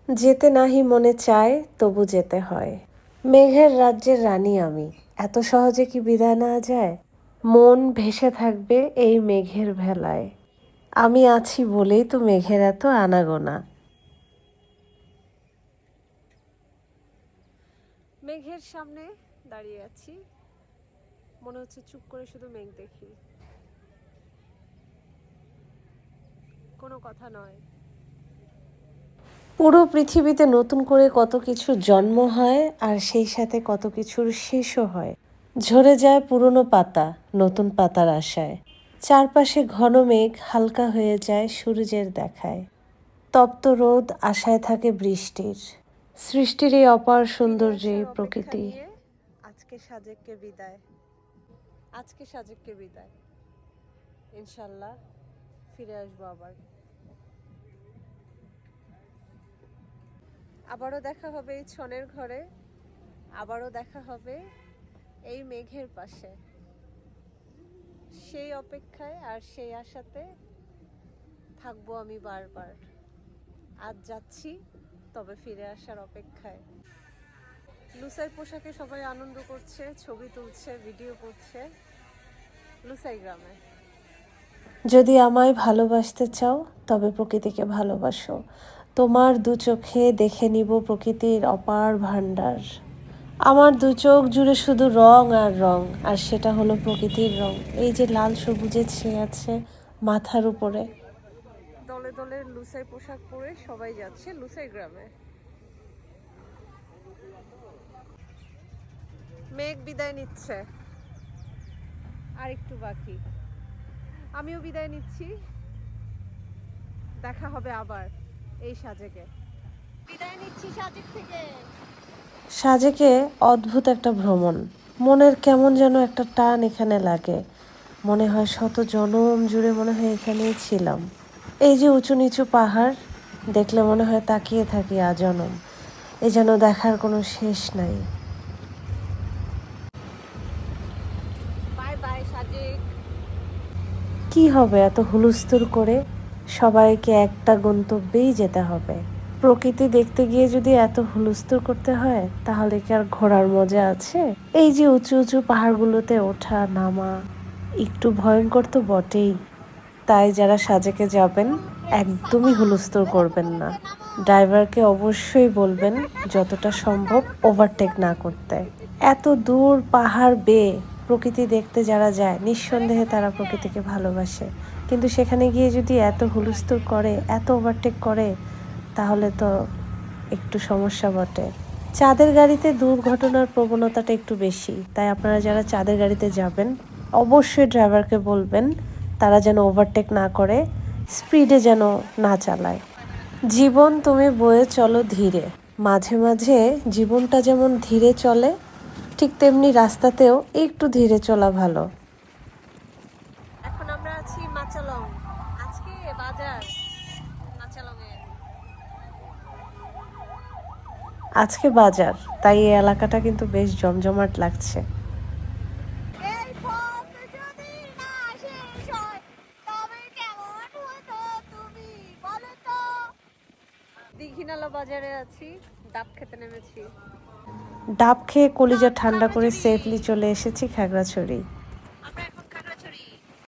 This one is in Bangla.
যেতে নাহি মনে চায় তবু যেতে হয়। মেঘের রাজ্যের রানী আমি, এত সহজে কি বিদায় নেওয়া যায়? মন ভেসে থাকবে এই মেঘের ভেলায়, আমি আছি বলেই তো মেঘের এত আনাগোনা। মেঘের সামনে দাঁড়িয়ে আছি, মনে হচ্ছে চুপ করে শুধু মেঘ দেখি, কোনো কথা নয়। পুরো পৃথিবীতে নতুন করে কত কিছু জন্ম হয় আর সেই সাথে কত কিছুর শেষও হয়। ঝরে যায় পুরনো পাতা নতুন পাতার আশায়, চারপাশে ঘন মেঘ হালকা হয়ে যায় সূর্যের দেখায়। তপ্ত রোদ আশায় থাকে বৃষ্টির, সৃষ্টির এই অপার সৌন্দর্যে প্রকৃতি। আজকে সাজেককে বিদায়, আজকে সাজেককে বিদায়। ইনশাল্লাহ ফিরে আসবো আবারও দেখা হবে এই ছনের ঘরে, আবারও দেখা হবে এই মেঘের পাশে। সেই অপেক্ষায় আর সেই আশাতে থাকবো আমি বারবার। আজ যাচ্ছি, তবে ফিরে আসার অপেক্ষায়। লুসাই পোশাকে সবাই আনন্দ করছে, ছবি তুলছে, ভিডিও করছে লুসাই গ্রামে। যদি আমায় ভালোবাসতে চাও তবে প্রকৃতিকে ভালোবাসো, তোমার দু চোখে দেখে নিব প্রকৃতির অপার ভাণ্ডার। আমার দু চোখ জুড়ে শুধু রং আর রং, আর সেটা হলো প্রকৃতির রং। এই যে লাল সবুজে ছেয়ে আছে মাথার উপরে। দলে দলে লুসাই পোশাক পরে সবাই যাচ্ছে লুসাই গ্রামে। মেঘ বিদায় নিচ্ছে, আর একটু বাকি, আমিও বিদায় নিচ্ছি। দেখা হবে আবার এই সাজেকে। বিদায় নিচ্ছি সাজেক থেকে। সাজেকে অদ্ভুত একটা ভ্রমণ, মনের কেমন যেন একটা টান এখানে লাগে। মনে হয় শত জনম জুড়ে মনে হয় এখানেই ছিলাম। এই যে উঁচু নিচু পাহাড়, দেখলে মনে হয় তাকিয়ে থাকি আজনম। এ যেন দেখার কোনো শেষ নাই। Bye bye Sajek. কি হবে এত হুলস্থুল করে? সবাইকে একটা গন্তব্যেই যেতে হবে। প্রকৃতি দেখতে গিয়ে যদি এত হুলস্থুল করতে হয়, তাহলে কি আর ঘোরার মজা আছে? এই যে উঁচু উঁচু পাহাড়গুলোতে ওঠা নামা একটু ভয়ঙ্কর তো বটেই। তাই যারা সাজেকে যাবেন একদমই হুলস্থুল করবেন না। ড্রাইভারকে অবশ্যই বলবেন যতটা সম্ভব ওভারটেক না করতে। এত দূর পাহাড় বেয়ে প্রকৃতি দেখতে যারা যায়, নিঃসন্দেহে তারা প্রকৃতিকে ভালোবাসে। কিন্তু সেখানে গিয়ে যদি এত হুলস্থুল করে, এত ওভারটেক করে, তাহলে তো একটু সমস্যা বটে। চাঁদের গাড়িতে দুর্ঘটনার প্রবণতাটা একটু বেশি, তাই আপনারা যারা চাঁদের গাড়িতে যাবেন অবশ্যই ড্রাইভারকে বলবেন তারা যেন ওভারটেক না করে, স্পিডে যেন না চালায়। জীবন তুমি বয়ে চলো ধীরে, মাঝে মাঝে জীবনটা যেমন ধীরে চলে, ঠিক তেমনি রাস্তাতেও একটু ধীরে চলা ভালো। এখন আমরা আছি মাচালং, আজকে বাজার মাচালং এ। আজকে বাজার, তাই এই এলাকাটা কিন্তু বেশ জমজমাট লাগছে। দীঘিনালা বাজারে আছি, ডাব খেতে নেমেছি। ডাব খেয়ে কলিজা ঠান্ডা করে সেফলি চলে এসেছি খাগড়াছড়ি।